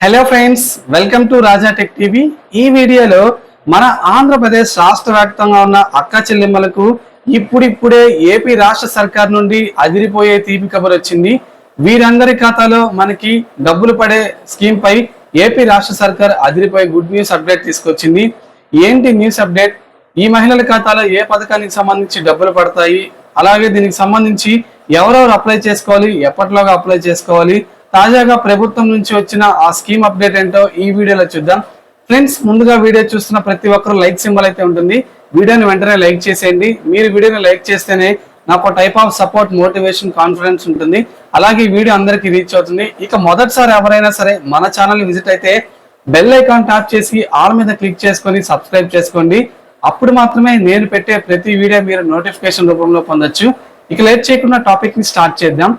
Hello friends, welcome to Raja tech TV. ఈ వీడియోలో మన ఆంధ్రప్రదేశ్ రాష్ట్ర వ్యాప్తంగా ఉన్న అక్క చెల్లెమ్మలకు ఇప్పుడిప్పుడే ఏపీ రాష్ట్ర సర్కార్ నుండి అదిరిపోయే తీపి కబురు వచ్చింది. వీరందరి ఖాతాలో మనకి డబ్బులు పడే స్కీమ్ పై ఏపీ రాష్ట్ర సర్కార్ అదిరిపోయే గుడ్ న్యూస్ అప్డేట్ తీసుకొచ్చింది. ఏంటి న్యూస్ అప్డేట్? ఈ మహిళల ఖాతాలో ఏ పథకానికి సంబంధించి డబ్బులు పడతాయి, అలాగే దీనికి సంబంధించి ఎవరెవరు అప్లై చేసుకోవాలి, ఎప్పటిలోగా అప్లై చేసుకోవాలి, తాజాగా ప్రభుత్వం నుంచి వచ్చిన ఆ స్కీమ్ అప్డేట్ ఏంటో ఈ వీడియోలో చూద్దాం. ఫ్రెండ్స్, ముందుగా వీడియో చూస్తున్న ప్రతి ఒక్కరు లైక్ సింబల్ అయితే ఉంటుంది. వీడియోని వెంటనే లైక్ చేసేయండి. మీరు వీడియోని లైక్ చేస్తేనే నాకు type of support, motivation, confidence ఉంటుంది. అలాగే ఈ వీడియో అందరికీ రీచ్ అవుతుంది. ఇక మొదటిసారి ఎవరైనా సరే మన ఛానల్ విజిట్ అయితే బెల్ ఐకాన్ ట్యాప్ చేసి ఆల్ మీద క్లిక్ చేసుకొని సబ్స్క్రైబ్ చేసుకోండి. అప్పుడు మాత్రమే నేను పెట్టే ప్రతి వీడియో మీరు నోటిఫికేషన్ రూపంలో పొందొచ్చు. ఇక లేట్ చేయకుండా టాపిక్ ని స్టార్ట్ చేద్దాం.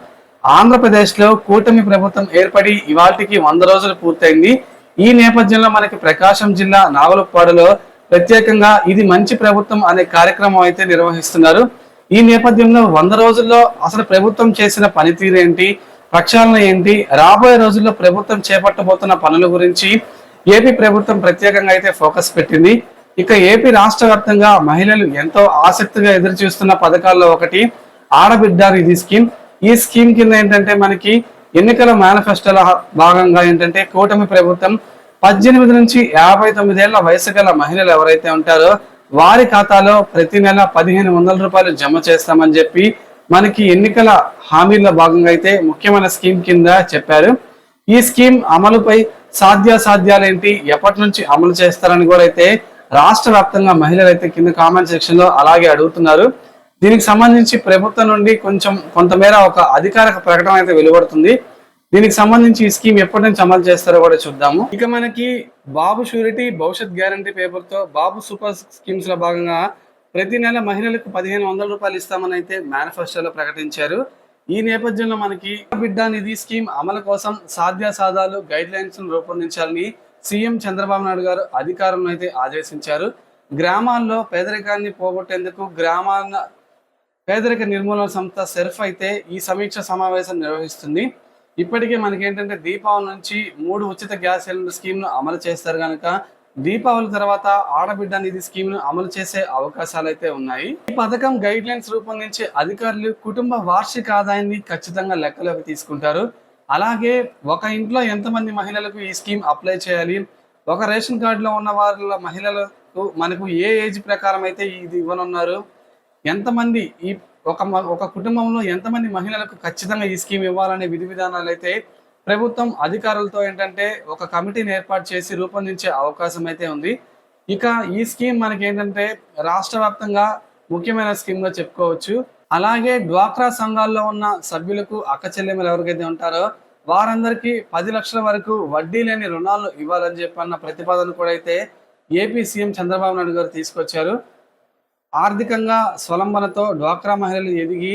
ఆంధ్రప్రదేశ్ లో కూటమి ప్రభుత్వం ఏర్పడి ఇవాళకి 100 రోజులు పూర్తయింది. ఈ నేపథ్యంలో మనకి ప్రకాశం జిల్లా నాగులపాడులో ప్రత్యేకంగా ఇది మంచి ప్రభుత్వం అనే కార్యక్రమం అయితే నిర్వహిస్తున్నారు. ఈ నేపథ్యంలో 100 రోజుల్లో అసలు ప్రభుత్వం చేసిన పనితీరు ఏంటి, ప్రక్షాళన ఏంటి, రాబోయే రోజుల్లో ప్రభుత్వం చేపట్టబోతున్న పనుల గురించి ఏపీ ప్రభుత్వం ప్రత్యేకంగా అయితే ఫోకస్ పెట్టింది. ఇక ఏపీ రాష్ట్ర వ్యాప్తంగా మహిళలు ఎంతో ఆసక్తిగా ఎదురు చూస్తున్న పథకాల్లో ఒకటి ఆడబిడ్డ నిధి స్కీమ్. ఈ స్కీమ్ కింద ఏంటంటే మనకి ఎన్నికల మేనిఫెస్టోల భాగంగా ఏంటంటే కూటమి ప్రభుత్వం 18 నుంచి 59 ఏళ్ల వయసు గల మహిళలు ఎవరైతే ఉంటారో వారి ఖాతాలో ప్రతి నెల 1500 రూపాయలు జమ చేస్తామని చెప్పి మనకి ఎన్నికల హామీల్లో భాగంగా అయితే ముఖ్యమైన స్కీమ్ కింద చెప్పారు. ఈ స్కీమ్ అమలుపై సాధ్యాసాధ్యాలేంటి, ఎప్పటి నుంచి అమలు చేస్తారని కూడా అయితే రాష్ట్ర వ్యాప్తంగా మహిళలు అయితే కింద కామెంట్ సెక్షన్ లో అలాగే అడుగుతున్నారు. దీనికి సంబంధించి ప్రభుత్వం నుండి కొంతమేర ఒక అధికారిక ప్రకటన అయితే వెలువడుతుంది. దీనికి సంబంధించి ఈ స్కీమ్ ఎప్పటి నుంచి అమలు చేస్తారో కూడా చూద్దాము. ఇక మనకి బాబు షూరిటీ భవిష్యత్ గ్యారంటీ పేపర్ తో బాబు సూపర్ స్కీమ్స్ లో భాగంగా ప్రతి నెల మహిళలకు 1500 రూపాయలు ఇస్తామని అయితే మేనిఫెస్టోలో ప్రకటించారు. ఈ నేపథ్యంలో మనకి బిడ్డ నిధి స్కీమ్ అమలు కోసం సాధ్యాసాధాలు గైడ్ లైన్స్ రూపొందించాలని సీఎం చంద్రబాబు నాయుడు గారు అధికారులను అయితే ఆదేశించారు. గ్రామాల్లో పేదరికాన్ని పోగొట్టేందుకు పేదరిక నిర్మూలన సంస్థ సెర్ఫ్ అయితే ఈ సమీక్ష సమావేశం నిర్వహిస్తుంది. ఇప్పటికే మనకి ఏంటంటే దీపావళి నుంచి 3 ఉచిత గ్యాస్ సిలిండర్ స్కీమ్ ను అమలు చేస్తారు కనుక దీపావళి తర్వాత ఆడబిడ్డ నిధి స్కీమ్ ను అమలు చేసే అవకాశాలు అయితే ఉన్నాయి. ఈ పథకం గైడ్ లైన్స్ రూపొందించే అధికారులు కుటుంబ వార్షిక ఆదాయాన్ని ఖచ్చితంగా లెక్కలోకి తీసుకుంటారు. అలాగే ఒక ఇంట్లో ఎంతమంది మహిళలకు ఈ స్కీమ్ అప్లై చేయాలి, ఒక రేషన్ కార్డులో ఉన్న వాళ్ళ మహిళలకు మనకు ఏ ఏజ్ ప్రకారం అయితే ఇది ఇవ్వనున్నారు, ఎంతమంది ఈ ఒక కుటుంబంలో ఎంతమంది మహిళలకు ఖచ్చితంగా ఈ స్కీమ్ ఇవ్వాలనే విధి విధానాలు అయితే ప్రభుత్వం అధికారులతో ఏంటంటే ఒక కమిటీని ఏర్పాటు చేసి రూపొందించే అవకాశం అయితే ఉంది. ఇక ఈ స్కీమ్ మనకి ఏంటంటే రాష్ట్ర వ్యాప్తంగా ముఖ్యమైన స్కీమ్ గా చెప్పుకోవచ్చు. అలాగే డ్వాక్రా సంఘాల్లో ఉన్న సభ్యులకు అక్క చెల్లెమ్మలు ఎవరికైతే ఉంటారో వారందరికీ 10 లక్షల వరకు వడ్డీ లేని రుణాలు ఇవ్వాలని చెప్పన్న ప్రతిపాదన కూడా అయితే ఏపీ సీఎం చంద్రబాబు నాయుడు గారు తీసుకొచ్చారు. ఆర్థికంగా స్వలంబనతో డ్వాక్రా మహిళలు ఎదిగి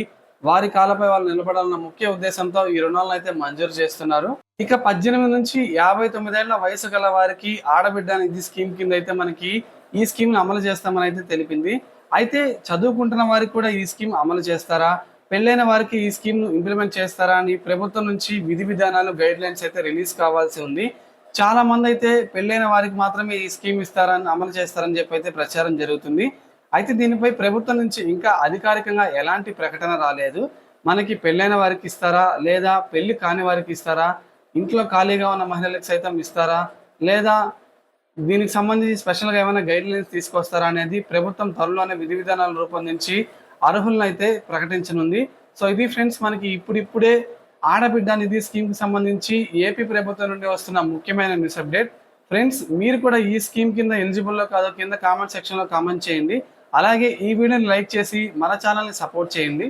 వారి కాళ్ళపై వాళ్ళు నిలబడాలన్న ముఖ్య ఉద్దేశంతో ఈ రుణాలను అయితే మంజూరు చేస్తున్నారు. ఇక 18 నుంచి 59 ఏళ్ల వయసు గల వారికి ఆడబిడ్డ నిధి స్కీమ్ కింద అయితే మనకి ఈ స్కీమ్ ను అమలు చేస్తామని అయితే తెలిపింది. అయితే చదువుకుంటున్న వారికి కూడా ఈ స్కీమ్ అమలు చేస్తారా, పెళ్ళైన వారికి ఈ స్కీమ్ ను ఇంప్లిమెంట్ చేస్తారా అని ప్రభుత్వం నుంచి విధి విధానాలు గైడ్ లైన్స్ అయితే రిలీజ్ కావాల్సి ఉంది. చాలా మంది అయితే పెళ్ళైన వారికి మాత్రమే ఈ స్కీమ్ ఇస్తారని, అమలు చేస్తారని చెప్పి అయితే ప్రచారం జరుగుతుంది. అయితే దీనిపై ప్రభుత్వం నుంచి ఇంకా అధికారికంగా ఎలాంటి ప్రకటన రాలేదు. మనకి పెళ్ళైన వారికి ఇస్తారా, లేదా పెళ్లి కాని వారికి ఇస్తారా, ఇంట్లో ఖాళీగా ఉన్న మహిళలకు సైతం ఇస్తారా, లేదా దీనికి సంబంధించి స్పెషల్గా ఏమైనా గైడ్ లైన్స్ తీసుకొస్తారా అనేది ప్రభుత్వం త్వరలోనే విధి విధానాలు రూపొందించి అర్హులను అయితే ప్రకటించనుంది. సో ఇది ఫ్రెండ్స్, మనకి ఇప్పుడిప్పుడే ఆడబిడ్డ నిధి స్కీమ్ కి సంబంధించి ఏపీ ప్రభుత్వం నుండి వస్తున్న ముఖ్యమైన న్యూస్ అప్డేట్. ఫ్రెండ్స్, మీరు కూడా ఈ స్కీమ్ కింద ఎలిజిబుల్లో కాదో కింద కామెంట్ సెక్షన్ లో కామెంట్ చేయండి. అలాగే ఈ వీడియోని లైక్ చేసి మన ఛానల్ని సపోర్ట్ చేయండి.